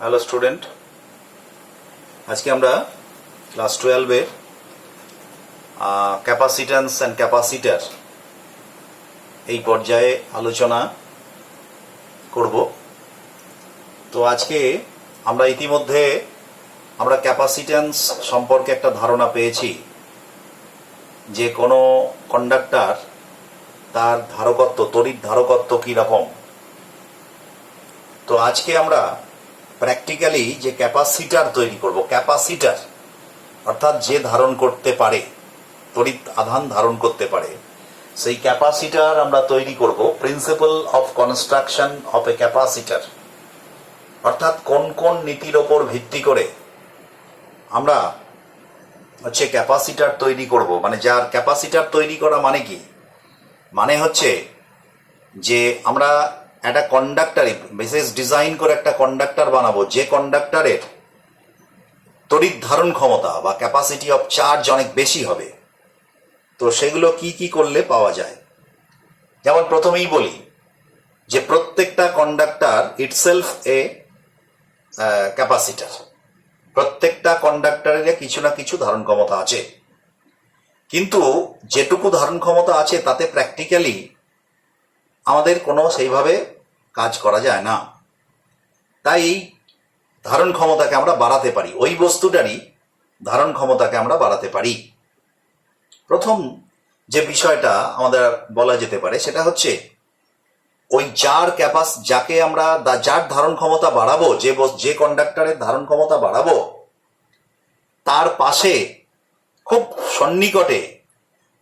Hello student, আজকে আমরা class 12-এর capacitance and capacitor এই পর্যায়ে আলোচনা করব। তো আজকে আমরা ইতিমধ্যে ক্যাপাসিট্যান্স সম্পর্কে একটা ধারণা পেয়েছি যে কোনো কন্ডাক্টর তার ধারকত্ব, তড়িৎ ধারকত্ব কীরকম। তো আজকে আমরা প্র্যাকটিক্যালি যে ক্যাপাসিটার তৈরি করব, ক্যাপাসিটার অর্থাৎ যে ধারণ করতে পারে, তড়িৎ আধান ধারণ করতে পারে, সেই ক্যাপাসিটার আমরা তৈরি করব। Principal of construction of A capacitor, অর্থাৎ কোন কোন নীতির ওপর ভিত্তি করে আমরা ক্যাপাসিটার তৈরি করব। মানে যার ক্যাপাসিটার তৈরি করা মানে কি, মানে হচ্ছে যে আমরা একটা কন্ডাক্টরে বিশেষ ডিজাইন করে একটা কন্ডাক্টর বানাবো, যে কন্ডাক্টরের তড়িৎ ধারণ ক্ষমতা বা ক্যাপাসিটি অফ চার্জ অনেক বেশি হবে। তো সেগুলো কি কি করলে পাওয়া যায়। যেমন প্রথমেই বলি যে প্রত্যেকটা কন্ডাক্টর ইটসেলফ এ ক্যাপাসিটার। প্রত্যেকটা কন্ডাক্টরের কিছু না কিছু ধারণ ক্ষমতা আছে, কিন্তু যেটুকু ধারণ ক্ষমতা আছে তাতে প্র্যাকটিক্যালি আমাদের কোনো সেইভাবে কাজ করা যায় না। তাই এই ধারণ ক্ষমতাকে আমরা বাড়াতে পারি, ওই বস্তুটারই ধারণ ক্ষমতাকে আমরা বাড়াতে পারি। প্রথম যে বিষয়টা আমাদের বলা যেতে পারে সেটা হচ্ছে ওই যাকে আমরা যার ধারণ ক্ষমতা বাড়াবো, যে কন্ডাক্টরের ধারণ ক্ষমতা বাড়াবো, তার পাশে খুব সন্নিকটে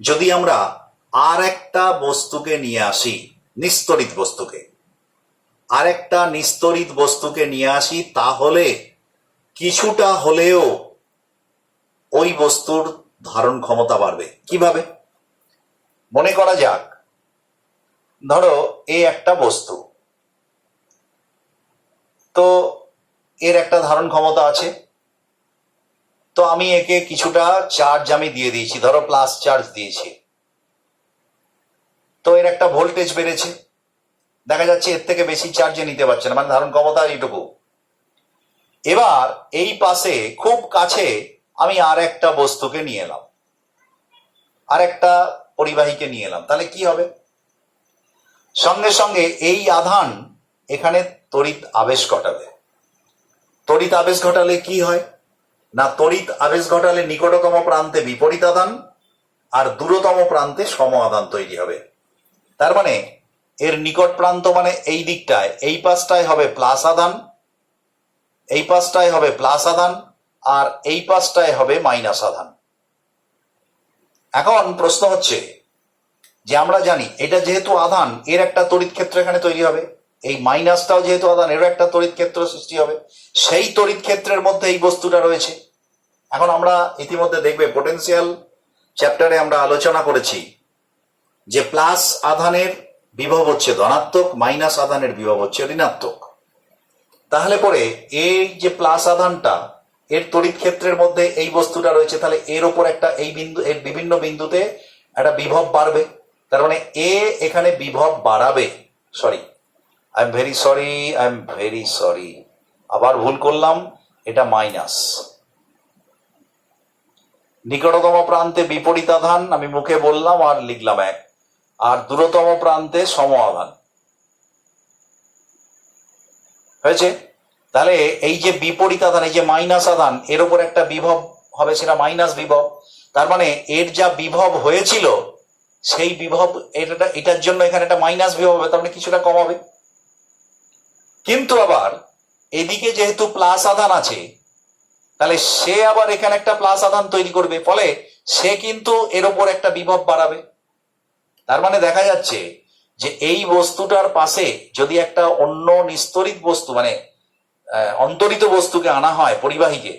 যদি আমরা আর একটা বস্তুকে নিয়ে আসি, নিস্তড়িত বস্তুকে নিয়ে আসি, তাহলে কিছুটা হলেও ওই বস্তুর ধারণ ক্ষমতা বাড়বে। কিভাবে? মনে করা যাক, ধরো এই একটা বস্তু, তো এর একটা ধারণ ক্ষমতা আছে। তো আমি একে কিছুটা চার্জ আমি দিয়ে দিয়েছি, ধরো প্লাস চার্জ দিয়েছি। তো এর একটা ভোল্টেজ বেড়েছে, দেখা যাচ্ছে এর থেকে বেশি চার্জে নিতে পারছে না, মানে ধারণ ক্ষমতা এইটুকু। এবার এই পাশে খুব কাছে আমি আর একটা বস্তুকে নিয়ে এলাম, আর একটা পরিবাহীকে নিয়ে এলাম, তাহলে কি হবে? সঙ্গে সঙ্গে এই আধান এখানে তড়িৎ আবেশ ঘটাবে। তড়িৎ আবেশ ঘটালে কি হয় না, তড়িৎ আবেশ ঘটালে নিকটতম প্রান্তে বিপরীত আধান আর দূরতম প্রান্তে সম আধান তৈরি হবে। তার মানে এর নিকট প্রান্ত মানে এই দিকটায়, এই পাশটায় হবে প্লাস আধান, এই পাশটায় হবে প্লাস আধান, আর এই পাশটায় হবে মাইনাস আধান। এখন প্রশ্ন হচ্ছে যে আমরা জানি এটা যেহেতু আধান, এর একটা তড়িৎ ক্ষেত্র এখানে তৈরি হবে, এই মাইনাসটাও যেহেতু আধান, এরও একটা তড়িৎ ক্ষেত্র সৃষ্টি হবে। সেই তড়িৎ ক্ষেত্রের মধ্যে এই বস্তুটা রয়েছে। এখন আমরা ইতিমধ্যে দেখবে পোটেনশিয়াল চ্যাপ্টারে আমরা আলোচনা করেছি যে প্লাস আধানের বিভব হচ্ছে ধনাত্মক, মাইনাস আধানের বিভব হচ্ছে ঋণাত্মক। তাহলে পরে এই যে প্লাস আধানটা, এর তড়িৎ ক্ষেত্রের মধ্যে এই বস্তুটা রয়েছে, তাহলে এর ওপর একটা এই বিন্দু, এর বিভিন্ন বিন্দুতে একটা বিভব বাড়বে। তার মানে এ এখানে বিভব বাড়াবে। আই এম ভেরি সরি, আবার ভুল করলাম, এটা মাইনাস। নিকটতম প্রান্তে বিপরীত আধান আমি মুখে বললাম আর লিখলাম 1, আর দূরতম প্রান্তে সম আধান হয়েছে। তাহলে এই যে বিপরীত আধান, এই যে মাইনাস আধান, এর উপর একটা বিভব হবে, সেটা মাইনাস বিভব। তার মানে এর যা বিভব হয়েছিল সেই বিভব এটার জন্য এখানে একটা মাইনাস বিভব হবে, তার মানে কিছুটা কমাবে। কিন্তু আবার এদিকে যেহেতু প্লাস আধান আছে, তাহলে সে আবার এখানে একটা প্লাস আধান তৈরি করবে, ফলে সে কিন্তু এর ওপর একটা বিভব বাড়াবে। তার মানে দেখা যাচ্ছে যে এই বস্তুটার পাশে যদি একটা অন্য নিস্তড়িত বস্তু, মানে অন্তরিত বস্তুকে আনা হয়, পরিবাহীকে,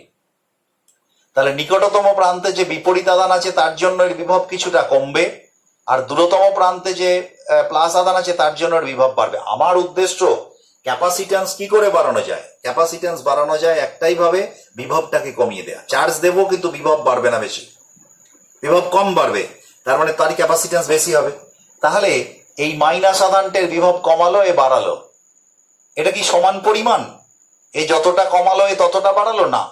তাহলে নিকটতম প্রান্তে যে বিপরীত আধান আছে তার জন্য এর বিভব কিছুটা কমবে, আর দূরতম প্রান্তে যে প্লাস আধান আছে তার জন্য এর বিভব বাড়বে। আমার উদ্দেশ্য ক্যাপাসিট্যান্স কি করে বাড়ানো যায়। ক্যাপাসিট্যান্স বাড়ানো যায় একটাই ভাবে, বিভবটাকে কমিয়ে দেয়া। চার্জ দেবো কিন্তু বিভব বাড়বে না বেশি, বিভব কম বাড়বে, তার মানে তারই ক্যাপাসিট্যান্স বেশি হবে। তাহলে এই মাইনাস আধানটার বিভব কমালো, এ বাড়ালো, এটা কি সমান পরিমাণ? এ যতটা কমালো এ ততটা বাড়ালো না,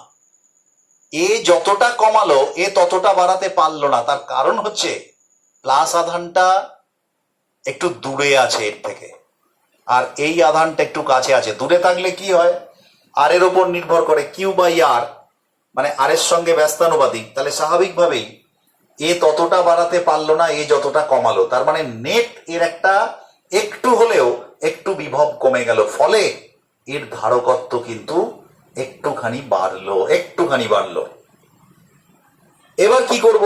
এ যতটা কমালো এ ততটা বাড়াতে পারলো না। তার কারণ হচ্ছে প্লাস আধানটা একটু দূরে আছে এর থেকে, আর এই আধানটা একটু কাছে আছে। দূরে থাকলে কি হয়, আর এর ওপর নির্ভর করে কিউ বাই আর, মানে আর এর সঙ্গে ব্যস্তানুপাতিক। তাহলে স্বাভাবিকভাবেই এ ততটা বাড়াতে পারলো না এ যতটা কমালো, তার মানে নেট এর একটা একটু হলেও একটু বিভব কমে গেল, ফলে এর ধারকত্ব কিন্তু একটুখানি বাড়লো। এবার কি করব,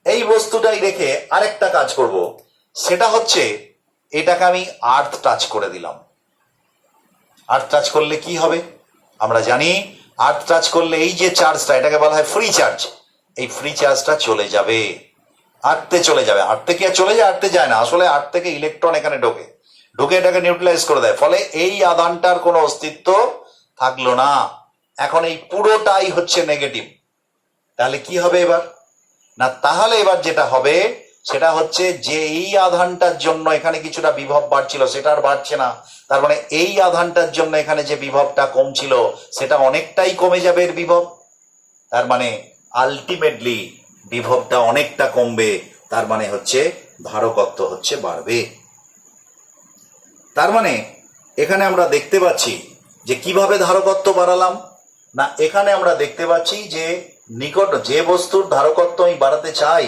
এই বস্তুটাই রেখে আরেকটা কাজ করব, সেটা হচ্ছে এটাকে আমি আর্থ টাচ করে দিলাম। আর্থ টাচ করলে কি হবে আমরা জানি, আর্থ টাচ করলে এই যে চার্জটা, এটাকে বলা হয় ফ্রি চার্জ, এই ফ্রি চার্জটা চলে যাবে, আর্থে চলে যাবে। আর্থে কি আর চলে যায়? আর্থে যায় না, আসলে আর্থ থেকে ইলেকট্রন এখানে ঢুকে এটাকে নিউট্রালাইজ করে দেয়, ফলে এই আধানটার কোনো অস্তিত্ব থাকলো না। এখন এই পুরোটাই হচ্ছে নেগেটিভ। তাহলে কি হবে এবার না, তাহলে এবার যেটা হবে সেটা হচ্ছে যে এই আধানটার জন্য এখানে কিছুটা বিভব বাড়ছিল সেটা আর বাড়ছে না, তার মানে এই আধানটার জন্য এখানে যে বিভবটা কমছিল সেটা অনেকটাই কমে যাবে এর বিভব, তার মানে আলটিমেটলি বিভবটা অনেকটা কমবে, তার মানে হচ্ছে ধারকত্ব হচ্ছে বাড়বে। তার মানে এখানে আমরা দেখতে পাচ্ছি যে কিভাবে ধারকত্ব বাড়ালাম না, এখানে আমরা দেখতে পাচ্ছি যে যে বস্তুর ধারকত্ব আমি বাড়াতে চাই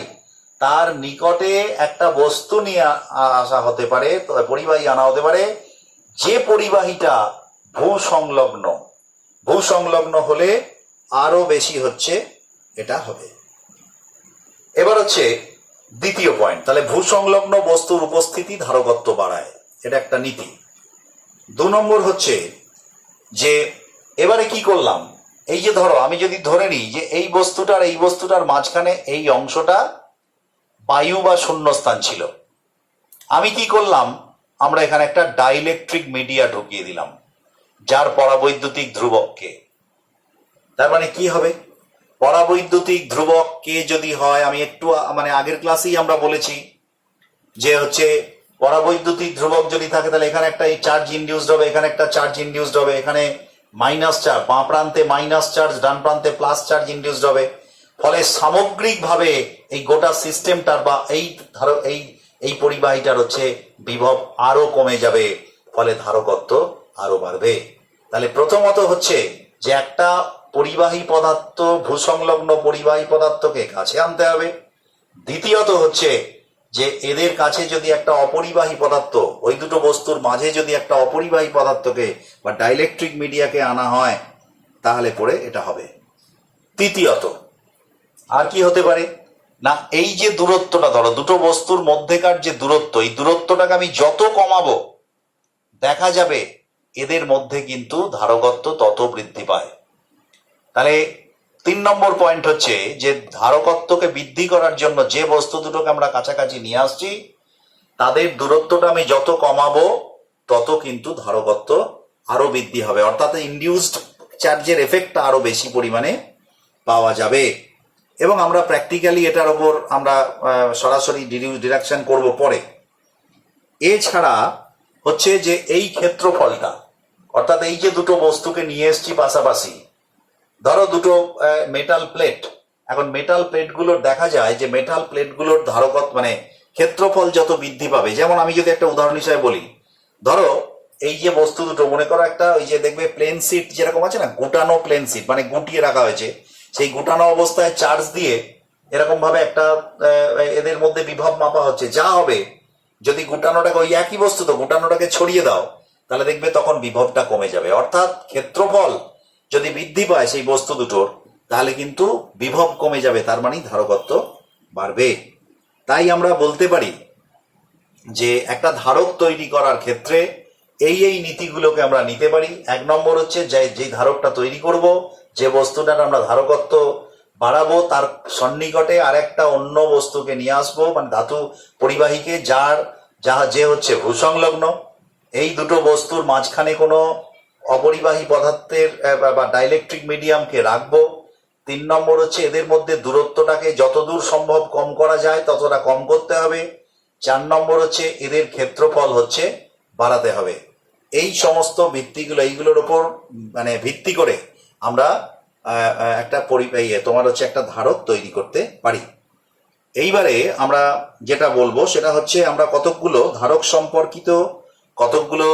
তার নিকটে একটা বস্তু নিয়ে আসা হতে পারে, পরিবাহী আনা হতে পারে, যে পরিবাহীটা ভূসংলগ্ন হলে আরো বেশি হচ্ছে এটা হবে। এবার হচ্ছে দ্বিতীয় পয়েন্ট, তাহলে ভূসংলগ্ন বস্তুর উপস্থিতি ধারকত্ব বাড়ায়, এটা একটা নীতি। 2 নম্বর হচ্ছে যে এবারে কি করলাম, এই যে ধরো আমি যদি ধরে নিই যে এই বস্তুটার মাঝখানে এই অংশটা বায়ু বা শূন্যস্থান ছিল, আমি কি করলাম, আমরা এখানে একটা ডাইইলেকট্রিক মিডিয়া ঢুকিয়ে দিলাম যার পরাবৈদ্যুতিক ধ্রুবক কে। তার মানে কি হবে, পরাবৈদ্যুতিক ধ্রুবক কে যদি হয়, আমি একটু মানে আগের ক্লাসেই আমরা বলেছি যে হচ্ছে পরাবৈদ্যুতিক ধ্রুবক যদি থাকে তাহলে এখানে একটা চার্জ ইনডিউসড হবে, এখানে একটা চার্জ ইনডিউসড হবে, এখানে মাইনাস চার্জ, বাঁ প্রান্তে মাইনাস চার্জ, ডান প্রান্তে প্লাস চার্জ ইনডিউসড হবে, ফলে সামগ্রিকভাবে এই গোটা সিস্টেমটার বা এই পরিবাহীটার হচ্ছে বিভব আরো কমে যাবে, ফলে ধারকত্ব আরো বাড়বে। তাহলে প্রথমত হচ্ছে যে একটা পরিবাহী পদার্থ, ভূসংলগ্ন পরিবাহী পদার্থকে কাছে আনতে হবে। দ্বিতীয়ত হচ্ছে যে এদের কাছে যদি একটা অপরিবাহী পদার্থ, ওই দুটো বস্তুর মাঝে যদি একটা অপরিবাহী পদার্থকে বা ডাইইলেকট্রিক মিডিয়াকে আনা হয় তাহলে পরে এটা হবে। তৃতীয়ত আর কি হতে পারে না, এই যে দূরত্বটা, ধরো দুটো বস্তুর মধ্যেকার যে দূরত্ব, এই দূরত্বটাকে আমি যত কমাবো দেখা যাবে এদের মধ্যে কিন্তু ধারকত্ব তত বৃদ্ধি পায়। তাহলে 3 নম্বর পয়েন্ট হচ্ছে যে ধারকত্বকে বৃদ্ধি করার জন্য যে বস্তু দুটোকে আমরা কাছাকাছি নিয়ে আসছি তাদের দূরত্বটা আমি যত কমাবো তত কিন্তু ধারকত্ব আরো বৃদ্ধি হবে, অর্থাৎ ইনডিউসড চার্জের এফেক্টটা আরো বেশি পরিমাণে পাওয়া যাবে। এবং আমরা প্র্যাকটিক্যালি এটার ওপর আমরা সরাসরি ডিডাকশন করব পরে। এছাড়া হচ্ছে যে এই ক্ষেত্রফলটা, অর্থাৎ এই যে দুটো বস্তুকে নিয়ে এসছি পাশাপাশি, ধরো দুটো মেটাল প্লেট, এখন মেটাল প্লেটগুলোর দেখা যায় যে মেটাল প্লেটগুলোর ধারকত্ব মানে ক্ষেত্রফল যত বৃদ্ধি পাবে, যেমন আমি যদি একটা উদাহরণ হিসেবে বলি, ধরো এই যে বস্তু দুটো, মনে করো একটা ওই যে দেখবে প্লেন সিট যেরকম আছে না, গুটানো প্লেন সিট মানে গুটিয়ে রাখা হয়েছে, সেই গুটানো অবস্থায় চার্জ দিয়ে এরকম ভাবে একটা এদের মধ্যে বিভব মাপা হচ্ছে, যা হবে যদি গুটানোটাকে, ওই একই বস্তু তো গুটানোটাকে ছড়িয়ে দাও তাহলে দেখবে তখন বিভবটা কমে যাবে। অর্থাৎ ক্ষেত্রফল যদি বৃদ্ধি পায় সেই বস্তু দুটোর তাহলে কিন্তু বিভব কমে যাবে, তার মানে ধারকত্ব বাড়বে। তাই আমরা বলতে পারি যে একটা ধারক তৈরি করার ক্ষেত্রে এই নীতিগুলোকে আমরা নিতে পারি। 1 নম্বর হচ্ছে যে ধারকটা তৈরি করব, যে বস্তুটার আমরা ধারকত্ব বাড়াবো তার সন্নিকটে আরেকটা অন্য বস্তুকে নিয়ে আসবো, মানে ধাতু পরিবাহীকে, যে হচ্ছে ভূসংলগ্ন। এই দুটো বস্তুর মাঝখানে কোনো অপরিবাহী পদার্থের বা ডাইইলেকট্রিক মিডিয়ামকে রাখবো। 3 নম্বর হচ্ছে এদের মধ্যে দূরত্বটাকে যতদূর সম্ভব কম করা যায় ততটা কম করতে হবে। 4 নম্বর হচ্ছে এদের ক্ষেত্রফল হচ্ছে বাড়াতে হবে। এই সমস্ত ভিত্তিগুলো, এইগুলোর ওপর মানে ভিত্তি করে আমরা একটা তোমার হচ্ছে একটা ধারক তৈরি করতে পারি। এইবারে আমরা যেটা বলবো সেটা হচ্ছে আমরা কতকগুলো ধারক সম্পর্কিত কতকগুলো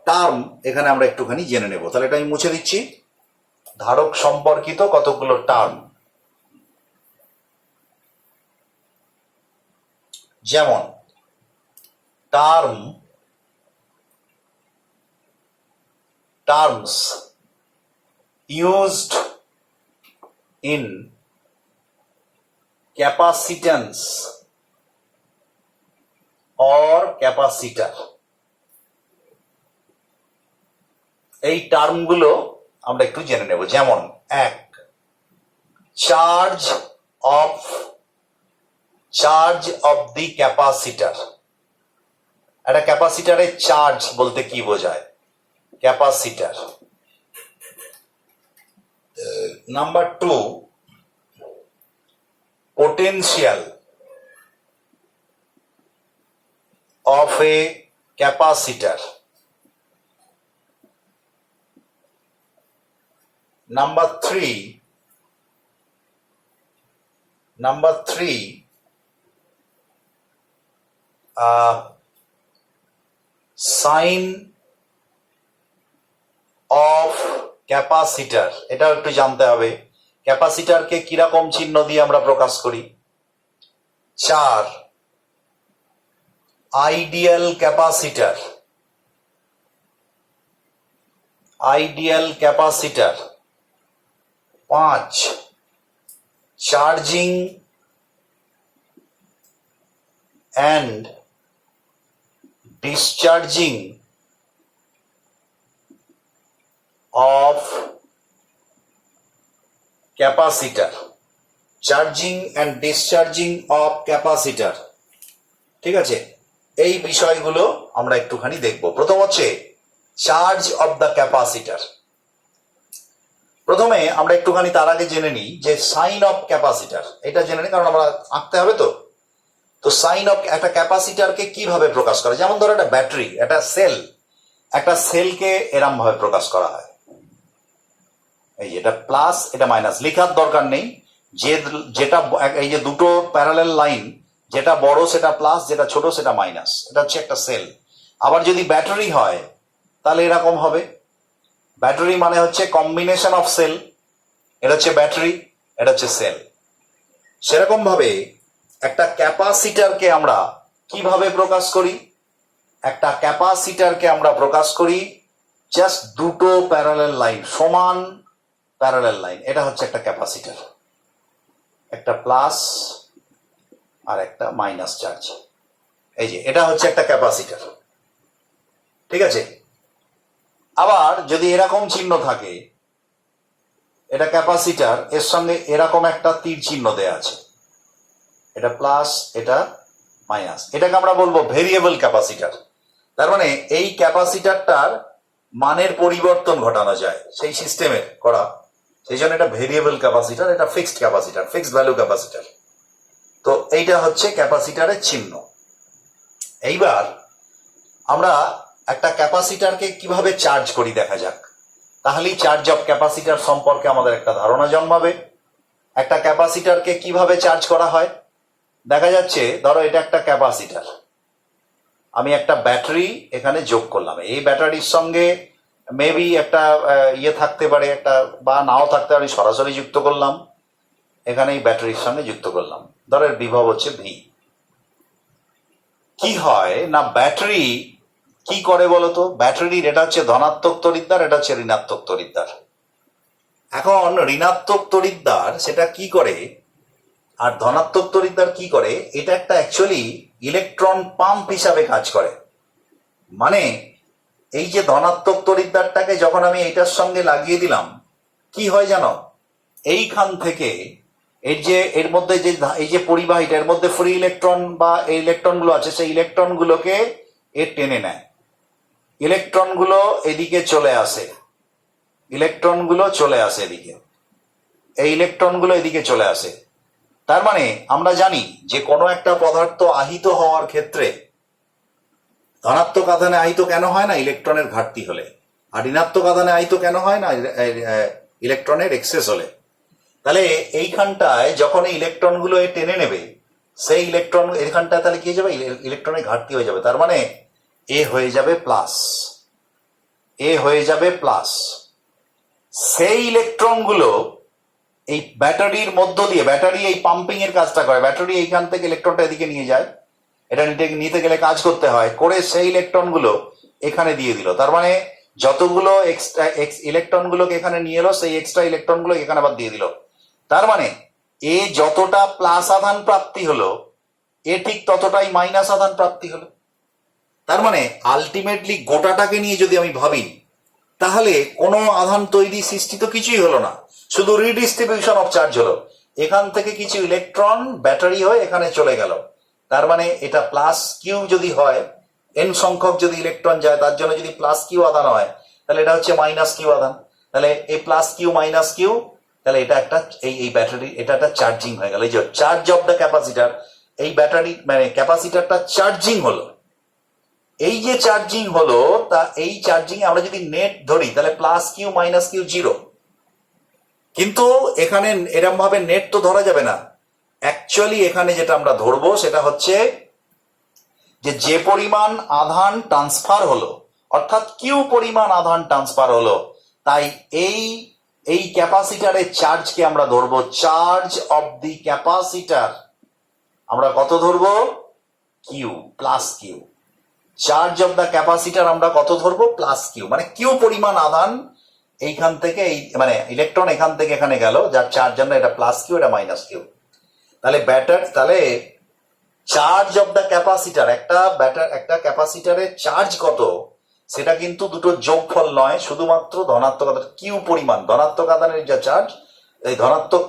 টার্ম এখানে আমরা একটুখানি জেনে নেব। তাহলে এটা আমি মুছে দিচ্ছি। ধারক সম্পর্কিত কতকগুলো টার্ম, যেমন terms used in capacitance or capacitor। এই টার্মগুলো আমরা একটু জেনে নেব। যেমন এক, চার্জ অফ দি ক্যাপাসিটার। একটা ক্যাপাসিটারের চার্জ বলতে কি বোঝায়? Capacitor. Number two, potential of a capacitor। Number three, sign of capacitor। এটাও একটু জানতে হবে, ক্যাপাসিটারকে কিরকম চিহ্ন দিয়ে আমরা প্রকাশ করি। চার, আইডিয়াল ক্যাপাসিটার। পাঁচ, charging and discharging of capacitor. Charging and discharging of capacitor. ঠিক আছে, এই বিষয়গুলো আমরা একটুখানি দেখব। প্রথম হচ্ছে চার্জ অফ দ্য ক্যাপাসিটার। প্রথমে আমরা একটুখানি তার আগে জেনে নিই যে সাইন অফ ক্যাপাসিটার, এটা জেনে নিই কারণ আমরা আঁকতে হবে তো। তো সাইন অফ একটা ক্যাপাসিটারকে কিভাবে প্রকাশ করে? যেমন ধরো একটা ব্যাটারি, একটা সেলকে এরম ভাবে প্রকাশ করা হয়। এই যে এটা প্লাস, এটা মাইনাস, লেখার দরকার নেই। যেটা এই যে দুটো প্যারালাল লাইন, যেটা বড় সেটা প্লাস, যেটা ছোট সেটা মাইনাস, এটা হচ্ছে একটা সেল। আবার যদি ব্যাটারি হয় তাহলে এরকম হবে। ব্যাটারি মানে হচ্ছে কম্বিনেশন অফ সেল, এটা হচ্ছে ব্যাটারি, এটা হচ্ছে সেল। সেরকম ভাবে একটা ক্যাপাসিটারকে আমরা কিভাবে প্রকাশ করি? একটা ক্যাপাসিটারকে আমরা প্রকাশ করি জাস্ট দুটো প্যারালাল লাইন, সমান প্যারালাল লাইন। এটা হচ্ছে একটা ক্যাপাসিটার, একটা প্লাস আর একটা মাইনাস চার্জ। এই যে এটা হচ্ছে একটা ক্যাপাসিটার। ঠিক আছে, আবার যদি এরকম চিহ্ন থাকে, এটা ক্যাপাসিটার, এর সঙ্গে এরকম একটা তীর চিহ্ন দেয়া আছে, এটা প্লাস এটা মাইনাস, এটাকে আমরা বলবো ভেরিয়েবল ক্যাপাসিটার। তার মানে এই ক্যাপাসিটারটার মানের পরিবর্তন ঘটানো যায় সেই সিস্টেমের করা, সেই জন্য এটা ভেরিয়েবল ক্যাপাসিটার, এটা fixed capacitor, fixed value capacitor. তো এইটা হচ্ছে ক্যাপাসিটারের চিহ্ন। এইবার আমরা একটা ক্যাপাসিটারকে কিভাবে চার্জ করি দেখা যাক, তাহলেই চার্জ অফ ক্যাপাসিটার সম্পর্কে আমাদের একটা ধারণা জন্মাবে। একটা ক্যাপাসিটারকে কিভাবে চার্জ করা হয় দেখা যাচ্ছে, ধরো এটা একটা ক্যাপাসিটার, আমি একটা ব্যাটারি এখানে যোগ করলাম, এই ব্যাটারির সঙ্গে মেবি একটা ইয়ে থাকতে পারে, একটা বা নাও থাকতে পারে, সরাসরি যুক্ত করলাম, এখানে এই ব্যাটারির সঙ্গে যুক্ত করলাম, ধরো এর বিভব হচ্ছে ভি। কি হয় না, ব্যাটারি কি করে বলতো? ব্যাটারির এটা হচ্ছে ধনাত্মক তড়িৎদ্বার, এটা হচ্ছে ঋণাত্মক তড়িৎদ্বার। এখন ঋণাত্মক তড়িৎদ্বার সেটা কি করে আর ধনাত্মক তড়িৎদ্বার কি করে, এটা একটা অ্যাকচুয়ালি ইলেকট্রন পাম্প হিসাবে কাজ করে। মানে এই যে ধনাত্মক তড়িৎদ্বারটাকে যখন আমি এইটার সঙ্গে লাগিয়ে দিলাম, কি হয় জানো, এইখান থেকে এর মধ্যে যে এই যে পরিবাহীটা, এর মধ্যে ফ্রি ইলেকট্রন বা এই ইলেকট্রনগুলো আছে, সেই ইলেকট্রনগুলোকে এর টেনে নেয়, ইলেকট্রনগুলো এদিকে চলে আসে, ইলেকট্রনগুলো চলে আসে এদিকে, এই ইলেকট্রনগুলো এদিকে চলে আসে। তার মানে আমরা জানি যে কোনো একটা পদার্থ আহিত হওয়ার ক্ষেত্রে ধনাত্মক আধানে আহিত কেন হয় না? ইলেকট্রনের ঘাটতি হলে। আর ঋণাত্মক আধানে আহিত কেন হয় না? ইলেকট্রনের এক্সেস হলে। তাহলে এইখানটায় যখন এই ইলেকট্রনগুলো টেনে নেবে, সেই ইলেকট্রন এইখানটায় তাহলে কি হয়ে যাবে? ইলেকট্রনের ঘাটতি হয়ে যাবে। তার মানে এ হয়ে যাবে প্লাস, এ হয়ে যাবে প্লাস। সেই ইলেকট্রনগুলো এই ব্যাটারির মধ্য দিয়ে, ব্যাটারি এই পাম্পিং এর কাজটা করে, ব্যাটারি এইখান থেকে ইলেকট্রনটা এদিকে নিয়ে যায়, এটা নিতে গেলে কাজ করতে হয়, করে সেই ইলেকট্রনগুলো এখানে দিয়ে দিল। তার মানে যতগুলো এক্সট্রা ইলেকট্রনগুলোকে এখানে নিয়ে এলো, সেই এক্সট্রা ইলেকট্রনগুলো এখানে আবার দিয়ে দিল। তার মানে এ যতটা প্লাস আধান প্রাপ্তি হলো, এ ঠিক ততটাই মাইনাস আধান প্রাপ্তি হলো। তার মানে আলটিমেটলি গোটাটাকে নিয়ে যদি আমি ভাবি, তাহলে কোনো আধান তৈরি সৃষ্টি তো কিছুই হলো না, শুধু রিডিস্ট্রিবিউশন অফ চার্জ হলো। এখান থেকে কিছু ইলেকট্রন ব্যাটারি হয়ে এখানে চলে গেল। তার মানে এটা প্লাস কিউ যদি হয়, এন সংখ্যক যদি ইলেকট্রন যায়, তার জন্য যদি প্লাস কিউ আধান হয়, তাহলে এটা হচ্ছে মাইনাস কিউ আধান। তাহলে এই প্লাস কিউ মাইনাস কিউ, তাহলে এটা একটা এই ব্যাটারি, এটা একটা চার্জিং হয়ে গেল। এই যে চার্জ অফ দ্য ক্যাপাসিটার, এই ব্যাটারি মানে ক্যাপাসিটারটা চার্জিং হলো। এই যে চার্জিং হলো, তা এই চার্জিং আমরা যদি নেট ধরি, তাহলে plus Q minus Q zero. কিন্তু এখানে এরম ভাবে নেট তো ধরা যাবে না। অ্যাকচুয়ালি এখানে যেটা আমরা ধরবো সেটা হচ্ছে যে পরিমাণ আধান ট্রান্সফার হলো, অর্থাৎ কিউ পরিমাণ আধান ট্রান্সফার হলো, তাই এই ক্যাপাসিটারের চার্জকে আমরা ধরবো চার্জ অফ দি ক্যাপাসিটার। আমরা কত ধরবো? Q, plus Q. Charge of the capacitor আমরা কত ধরবো? Plus Q. মানে কিউ পরিমাণ আধান এইখান থেকে এই মানে ইলেকট্রন এখান থেকে এখানে গেল, যার চার্জ জন্য এটা প্লাস কিউ, এটা মাইনাস কিউ। তাহলে তাহলে চার্জ অফ দ্য ক্যাপাসিটার, একটা ক্যাপাসিটারের চার্জ কত, সেটা কিন্তু দুটো যোগফল নয়, শুধুমাত্র ধনাত্মক আধান কিউ পরিমাণ, ধনাত্মক আধানের যে চার্জ, এই ধনাত্মক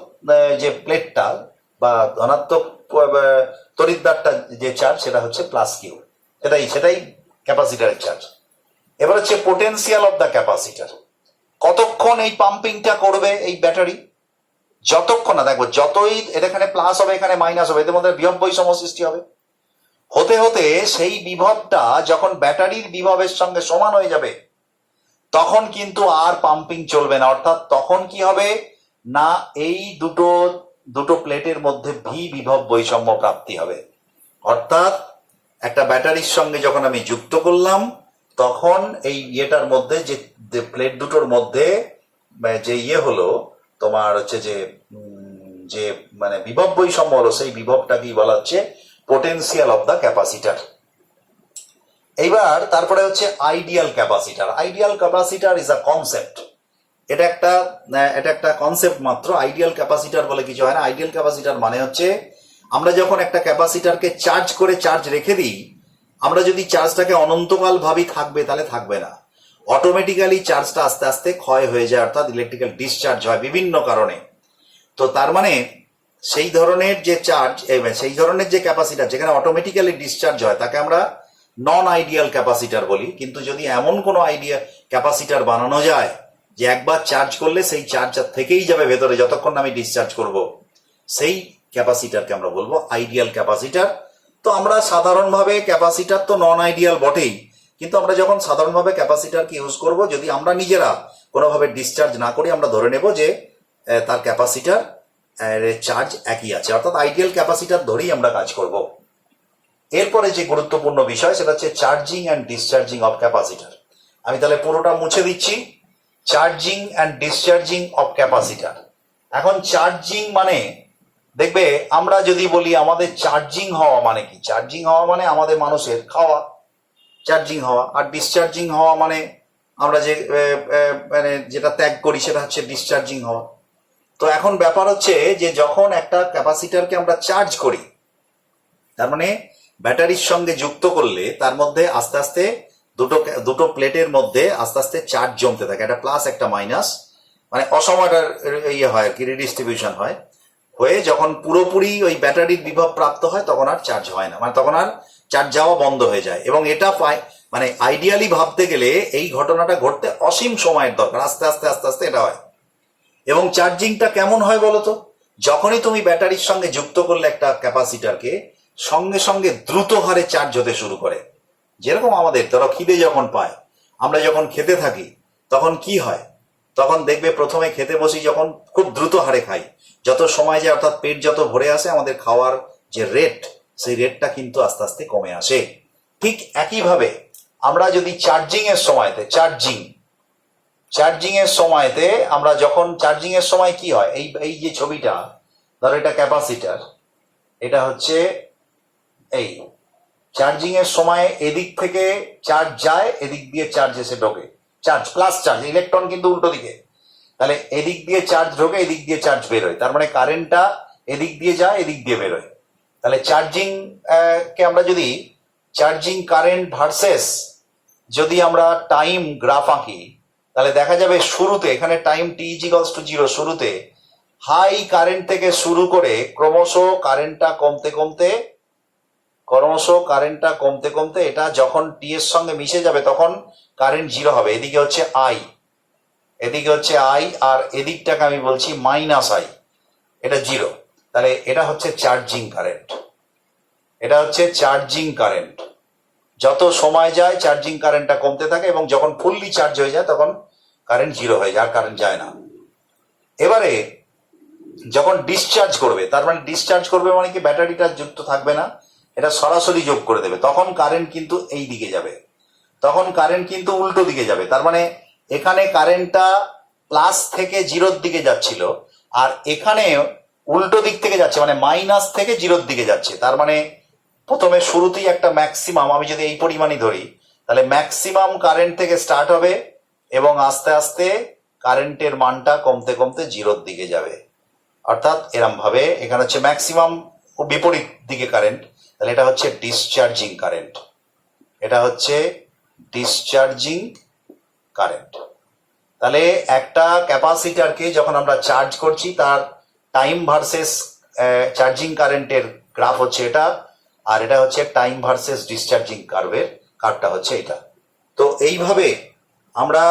যে প্লেটটা বা ধনাত্মক তড়িৎদ্বারটা যে চার্জ, সেটা হচ্ছে প্লাস কিউ। সেটাই ক্যাপাসিটারের চার্জ। এবার হচ্ছে পোটেনশিয়াল অফ দ্য ক্যাপাসিটার। কতক্ষণ এই পাম্পিংটা করবে এই ব্যাটারি? যতক্ষণ না, দেখবো যতই এটা এখানে প্লাস হবে এখানে মাইনাস হবে, এদের মধ্যে বিভব বৈষম্য সৃষ্টি হবে। হতে হতে সেই বিভবটা যখন ব্যাটারির বিভবের সঙ্গে সমান হয়ে যাবে, তখন কিন্তু আর পাম্পিং চলবে না। অর্থাৎ তখন কি হবে না, এই দুটো প্লেটের মধ্যে বিভব বৈষম্য প্রাপ্তি হবে। অর্থাৎ একটা ব্যাটারির সঙ্গে যখন আমি যুক্ত করলাম, তখন এই ইয়েটার মধ্যে যে প্লেট দুটোর মধ্যে যে হলো তোমার হচ্ছে যে মানে বিভব বৈষম্য হলো, সেই বিভবটা কি বলা হচ্ছে? Potential of the capacitor. এইবার তারপরে হচ্ছে ideal capacitor. Ideal capacitor is a concept. এটা একটা কনসেপ্ট মাত্র। আইডিয়াল ক্যাপাসিটার বলে কিছু হয় না। আইডিয়াল ক্যাপাসিটার মানে হচ্ছে, আমরা যখন একটা ক্যাপাসিটারকে চার্জ করে চার্জ রেখে দিই, আমরা যদি চার্জটাকে অনন্তকাল ভাবি থাকবে, তাহলে থাকবে না। অটোমেটিক্যালি চার্জটা আস্তে আস্তে ক্ষয় হয়ে যায়, অর্থাৎ ইলেকট্রিক্যাল ডিসচার্জ হয় বিভিন্ন কারণে। তো তার মানে সেই ধরনের যে চার্জ, সেই ধরনের যে ক্যাপাসিটার যেখানে অটোমেটিক্যালি ডিসচার্জ হয়, তাকে আমরা নন আইডিয়াল ক্যাপাসিটার বলি। কিন্তু যদি এমন কোনো ক্যাপাসিটার বানানো যায় যে একবার চার্জ করলে সেই চার্জ থেকেই যাবে ভেতরে যতক্ষণ আমি ডিসচার্জ করব, সেই ক্যাপাসিটারকে আমরা বলবো আইডিয়াল ক্যাপাসিটার। তো আমরা সাধারণভাবে ক্যাপাসিটার তো নন আইডিয়াল বটেই, কিন্তু আমরা যখন সাধারণভাবে ক্যাপাসিটারকে ইউজ করব, যদি আমরা নিজেরা কোনোভাবে ডিসচার্জ না করি, আমরা ধরে নেব যে তার ক্যাপাসিটার চার্জ একই আছে, অর্থাৎ আইডিয়াল ক্যাপাসিটার ধরেই আমরা কাজ করব। এরপরে যে গুরুত্বপূর্ণ বিষয় সেটা হচ্ছে charging and discharging of capacitor. আমি তাহলে পুরোটা মুছে দিচ্ছি। Charging and discharging of capacitor. এখন চার্জিং মানে, দেখবে আমরা যদি বলি আমাদের চার্জিং হওয়া মানে কি? চার্জিং হওয়া মানে আমাদের মানুষের খাওয়া, চার্জিং হওয়া। আর ডিসচার্জিং হওয়া মানে আমরা যে মানে যেটা ত্যাগ করি, সেটা হচ্ছে ডিসচার্জিং হওয়া। তো এখন ব্যাপার হচ্ছে যে যখন একটা ক্যাপাসিটারকে আমরা চার্জ করি, তার মানে ব্যাটারির সঙ্গে যুক্ত করলে তার মধ্যে আস্তে আস্তে দুটো প্লেটের মধ্যে আস্তে আস্তে চার্জ জমতে থাকে, একটা প্লাস একটা মাইনাস, মানে অসময়টার ইয়ে হয় আর কি, রিডিস্ট্রিবিউশন হয়। হয়ে যখন পুরোপুরি ওই ব্যাটারির বিভব প্রাপ্ত হয়, তখন আর চার্জ হয় না, মানে তখন আর চার্জ যাওয়া বন্ধ হয়ে যায়। এবং এটা মানে আইডিয়ালি ভাবতে গেলে এই ঘটনাটা ঘটতে অসীম সময়ের দরকার, আস্তে আস্তে আস্তে আস্তে এটা হয়। এবং চার্জিংটা কেমন হয় বলতো? যখনই তুমি ব্যাটারির সঙ্গে যুক্ত করলে একটা ক্যাপাসিটারকে, সঙ্গে সঙ্গে দ্রুত হারে চার্জ হতে শুরু করে। যেরকম আমাদের ধরো খিদে যখন পায়, আমরা যখন খেতে থাকি তখন কি হয়, তখন দেখবে প্রথমে খেতে বসি যখন খুব দ্রুত হারে খাই, যত সময় যায় অর্থাৎ পেট যত ভরে আসে আমাদের খাওয়ার যে রেট, সেই রেটটা কিন্তু আস্তে আস্তে কমে আসে। ঠিক একইভাবে আমরা যদি চার্জিং এর সময়তে আমরা যখন চার্জিং এর সময় কি হয়, এই যে ছবিটা ধরো এটা ক্যাপাসিটার, এটা হচ্ছে এই চার্জিং এর সময় এদিক থেকে চার্জ যায়, এদিক দিয়ে চার্জ এসে ঢোকে, চার্জ প্লাস চার্জ, ইলেকট্রন কিন্তু উল্টো দিকে, তাহলে এদিক দিয়ে চার্জ ঢোকে, এদিক দিয়ে চার্জ বেরোয়, তার মানে কারেন্টটা এদিক দিয়ে যায়, এদিক দিয়ে বেরোয়। তাহলে চার্জিং কে আমরা যদি চার্জিং কারেন্ট ভার্সেস যদি আমরা টাইম গ্রাফ আঁকি, তাহলে দেখা যাবে শুরুতে এখানে টাইম t ইজিক্যালস টু 0, শুরুতে হাই কারেন্ট থেকে শুরু করে ক্রমশ কারেন্টটা কমতে কমতে এটা যখন টি এর সঙ্গে মিশে যাবে তখন কারেন্ট 0 হবে। এদিকে হচ্ছে আই, আর এদিকটাকে আমি বলছি মাইনাস আই, এটা 0। তাহলে এটা হচ্ছে চার্জিং কারেন্ট, যত সময় যায় চার্জিং কারেন্টটা কমতে থাকে এবং যখন ফুললি চার্জ হয়ে যায় তখন কারেন্ট 0 হয়ে যায়, আর কারেন্ট যায় না। এবারে যখন ডিসচার্জ করবে, তার মানে ডিসচার্জ করবে মানে কি, ব্যাটারিটা যুক্ত থাকবে না, এটা সরাসরি যোগ করে দেবে, তখন কারেন্ট কিন্তু এই দিকে যাবে, তখন কারেন্ট কিন্তু উল্টো দিকে যাবে। তার মানে এখানে কারেন্টটা প্লাস থেকে 0-র দিকে যাচ্ছিল, আর এখানে উল্টো দিক থেকে যাচ্ছে, মানে মাইনাস থেকে 0-র দিকে যাচ্ছে। তার মানে প্রথমে শুরুতেই একটা ম্যাক্সিমাম, আমি যদি এই পরিমাণই ধরি, তাহলে ম্যাক্সিমাম কারেন্ট থেকে স্টার্ট হবে এবং আস্তে আস্তে কারেন্টের মানটা কমতে কমতে 0-র দিকে যাবে। অর্থাৎ এরম ভাবে এখানে হচ্ছে ম্যাক্সিমাম ও বিপরীত দিকে কারেন্ট, তাহলে এটা হচ্ছে ডিসচার্জিং কারেন্ট। তাহলে একটা ক্যাপাসিটারকে যখন আমরা চার্জ করছি তার টাইম ভার্সেস চার্জিং কারেন্টের গ্রাফ হচ্ছে এটা, আর এটা হচ্ছে টাইম ভার্সেস ডিসচার্জিং কার্ভটা হচ্ছে এটা। তো এইভাবে আমরা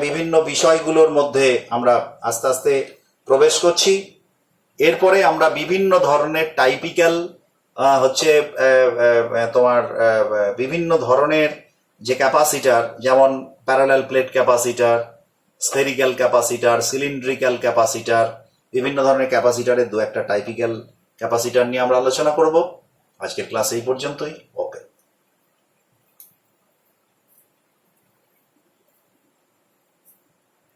বিভিন্ন বিষয়গুলোর মধ্যে আমরা আস্তে আস্তে প্রবেশ করছি। এরপরে আমরা বিভিন্ন ধরনের টাইপিক্যাল হচ্ছে তোমার বিভিন্ন ধরনের যে ক্যাপাসিটার, যেমন parallel plate capacitor, spherical capacitor, cylindrical capacitor, বিভিন্ন ধরনের ক্যাপাসিটারের দু একটা টাইপিক্যাল ক্যাপাসিটার নিয়ে আমরা আলোচনা করব। আজকের ক্লাস এই পর্যন্তই। ওকে।